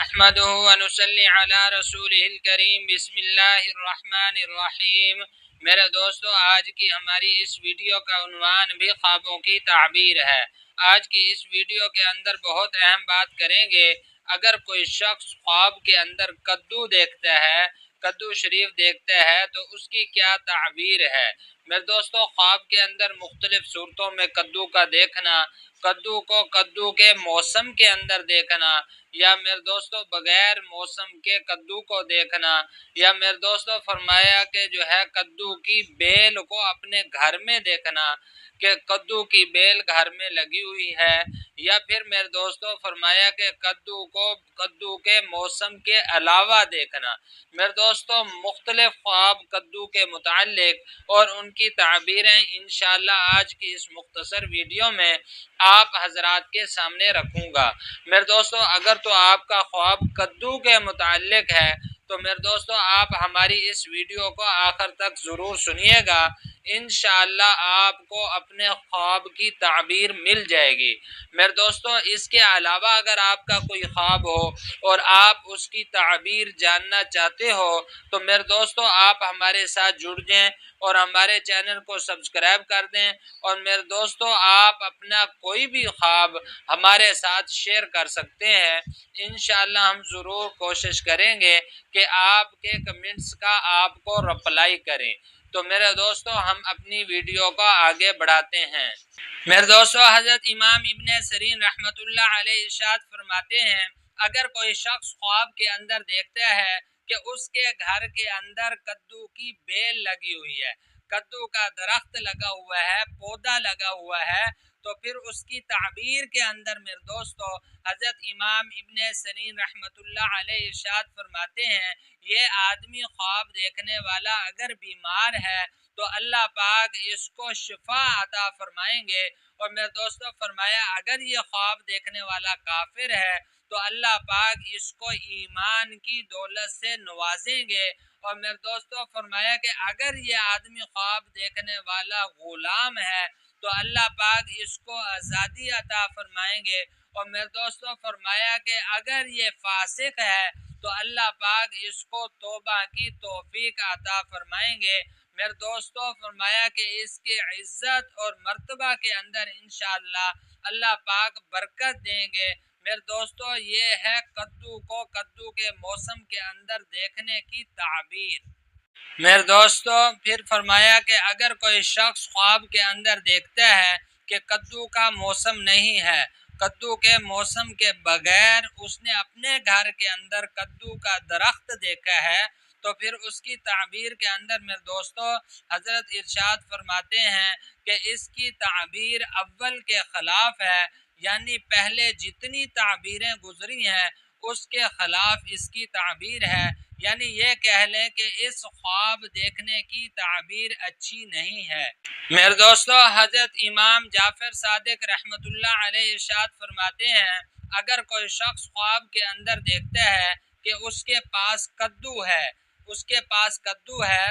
نحمده ونصلي على رسوله الکریم بسم اللہ الرحمن الرحیم۔ میرے دوستو، آج کی ہماری اس ویڈیو کا عنوان بھی خوابوں کی تعبیر ہے۔ آج کی اس ویڈیو کے اندر بہت اہم بات کریں گے۔ اگر کوئی شخص خواب کے اندر کدو دیکھتا ہے، کدو شریف دیکھتا ہے، تو اس کی کیا تعبیر ہے؟ میرے دوستو، خواب کے اندر مختلف صورتوں میں کدو کا دیکھنا، کدو کو کدو کے موسم کے اندر دیکھنا، یا میرے دوستو بغیر موسم کے کدو کو دیکھنا، یا میرے دوستو فرمایا کہ جو ہے کدو کی بیل کو اپنے گھر میں دیکھنا کہ کدو کی بیل گھر میں لگی ہوئی ہے، یا پھر میرے دوستو فرمایا کہ کدو کو کدو کے موسم کے علاوہ دیکھنا۔ میرے دوستو، مختلف خواب کدو کے متعلق اور ان کی تعبیریں انشاءاللہ آج کی اس مختصر ویڈیو میں آپ حضرات کے سامنے رکھوں گا۔ میرے دوستو، اگر تو آپ کا خواب کدو کے متعلق ہے تو میرے دوستو آپ ہماری اس ویڈیو کو آخر تک ضرور سنیے گا۔ انشاءاللہ آپ کو اپنے خواب کی تعبیر مل جائے گی۔ میرے دوستو، اس کے علاوہ اگر آپ کا کوئی خواب ہو اور آپ اس کی تعبیر جاننا چاہتے ہو تو میرے دوستو آپ ہمارے ساتھ جڑ جائیں اور ہمارے چینل کو سبسکرائب کر دیں، اور میرے دوستو آپ اپنا کوئی بھی خواب ہمارے ساتھ شیئر کر سکتے ہیں۔ انشاءاللہ ہم ضرور کوشش کریں گے کہ آپ کے کمنٹس کا آپ کو رپلائی کریں۔ تو میرے دوستو ہم اپنی ویڈیو کو آگے بڑھاتے ہیں۔ میرے دوستو، حضرت امام ابن سیرین رحمۃ اللہ علیہ ارشاد فرماتے ہیں، اگر کوئی شخص خواب کے اندر دیکھتا ہے کہ اس کے گھر کے اندر کدو کی بیل لگی ہوئی ہے، کدو کا درخت لگا ہوا ہے، پودا لگا ہوا ہے، تو پھر اس کی تعبیر کے اندر میرے دوستو حضرت امام ابن سیرین رحمۃ اللہ علیہ ارشاد فرماتے ہیں، یہ آدمی خواب دیکھنے والا اگر بیمار ہے تو اللہ پاک اس کو شفا عطا فرمائیں گے، اور میرے دوستو فرمایا اگر یہ خواب دیکھنے والا کافر ہے تو اللہ پاک اس کو ایمان کی دولت سے نوازیں گے، اور میرے دوستو فرمایا کہ اگر یہ آدمی خواب دیکھنے والا غلام ہے تو اللہ پاک اس کو آزادی عطا فرمائیں گے، اور میرے دوستو فرمایا کہ اگر یہ فاسق ہے تو اللہ پاک اس کو توبہ کی توفیق عطا فرمائیں گے۔ میرے دوستو فرمایا کہ اس کی عزت اور مرتبہ کے اندر انشاءاللہ اللہ پاک برکت دیں گے۔ میرے دوستو یہ ہے کدو کو کدو کے موسم کے اندر دیکھنے کی تعبیر۔ میرے دوستو پھر فرمایا کہ اگر کوئی شخص خواب کے اندر دیکھتا ہے کہ کدو کا موسم نہیں ہے، کدو کے موسم کے بغیر اس نے اپنے گھر کے اندر کدو کا درخت دیکھا ہے، تو پھر اس کی تعبیر کے اندر میرے دوستو حضرت ارشاد فرماتے ہیں کہ اس کی تعبیر اول کے خلاف ہے، یعنی پہلے جتنی تعبیریں گزری ہیں اس کے خلاف اس کی تعبیر ہے، یعنی یہ کہہ لیں کہ اس خواب دیکھنے کی تعبیر اچھی نہیں ہے۔ میرے دوستو حضرت امام جعفر صادق رحمۃ اللہ علیہ ارشاد فرماتے ہیں، اگر کوئی شخص خواب کے اندر دیکھتا ہے کہ اس کے پاس کدو ہے،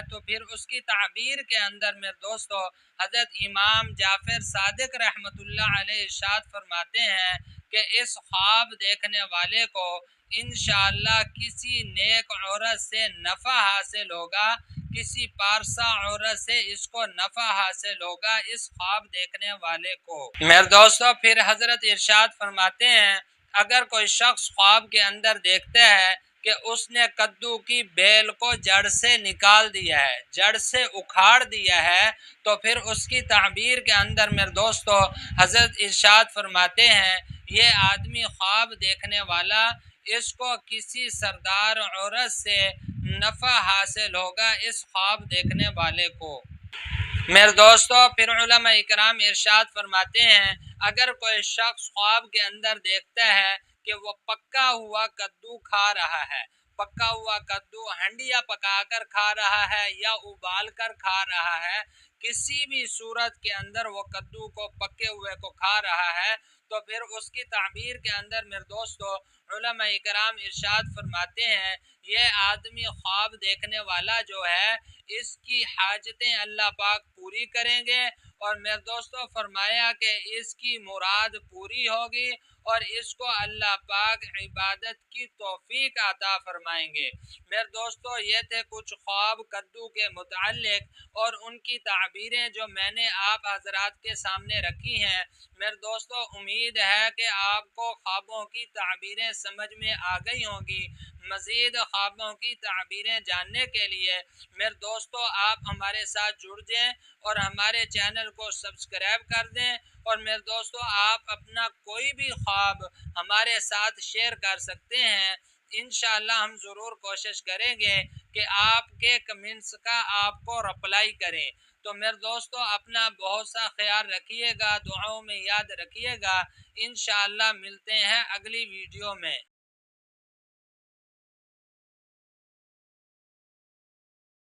تو پھر اس کی تعبیر کے اندر میرے دوستو حضرت امام جعفر صادق رحمۃ اللہ علیہ ارشاد فرماتے ہیں کہ اس خواب دیکھنے والے کو انشاءاللہ کسی نیک عورت سے نفع حاصل ہوگا، کسی پارسا عورت سے اس کو نفع حاصل ہوگا اس خواب دیکھنے والے کو۔ میرے دوستو پھر حضرت ارشاد فرماتے ہیں، اگر کوئی شخص خواب کے اندر دیکھتا ہے کہ اس نے کدو کی بیل کو جڑ سے نکال دیا ہے، جڑ سے اکھاڑ دیا ہے، تو پھر اس کی تعبیر کے اندر میرے دوستو حضرت ارشاد فرماتے ہیں، یہ آدمی خواب دیکھنے والا اس کو کسی سردار عورت سے نفع حاصل ہوگا اس خواب دیکھنے والے کو۔ میرے دوستو پھر علماء اکرام ارشاد فرماتے ہیں، اگر کوئی شخص خواب کے اندر دیکھتا ہے کہ وہ پکا ہوا کدو کھا رہا ہے، پکا ہوا کدو ہنڈیا پکا کر کھا رہا ہے یا ابال کر کھا رہا ہے، کسی بھی صورت کے اندر وہ کدو کو پکے ہوئے کو کھا رہا ہے، تو پھر اس کی تعبیر کے اندر میرے دوستو علماء اکرام ارشاد فرماتے ہیں، یہ آدمی خواب دیکھنے والا جو ہے اس کی حاجتیں اللہ پاک پوری کریں گے، اور میرے دوستو فرمایا کہ اس کی مراد پوری ہوگی، اور اس کو اللہ پاک عبادت کی توفیق عطا فرمائیں گے۔ میرے دوستو، یہ تھے کچھ خواب کدو کے متعلق اور ان کی تعبیریں جو میں نے آپ حضرات کے سامنے رکھی ہیں۔ میرے دوستو، امید ہے کہ آپ کو خوابوں کی تعبیریں سمجھ میں آ گئی ہوں گی۔ مزید خوابوں کی تعبیریں جاننے کے لیے میرے دوستو آپ ہمارے ساتھ جڑ جائیں اور ہمارے چینل کو سبسکرائب کر دیں، اور میرے دوستو آپ اپنا کوئی بھی خواب ہمارے ساتھ شیئر کر سکتے ہیں۔ انشاءاللہ ہم ضرور کوشش کریں گے کہ آپ کے کمنٹس کا آپ کو رپلائی کریں۔ تو میرے دوستو اپنا بہت سا خیال رکھیے گا، دعاؤں میں یاد رکھیے گا۔ انشاءاللہ ملتے ہیں اگلی ویڈیو میں۔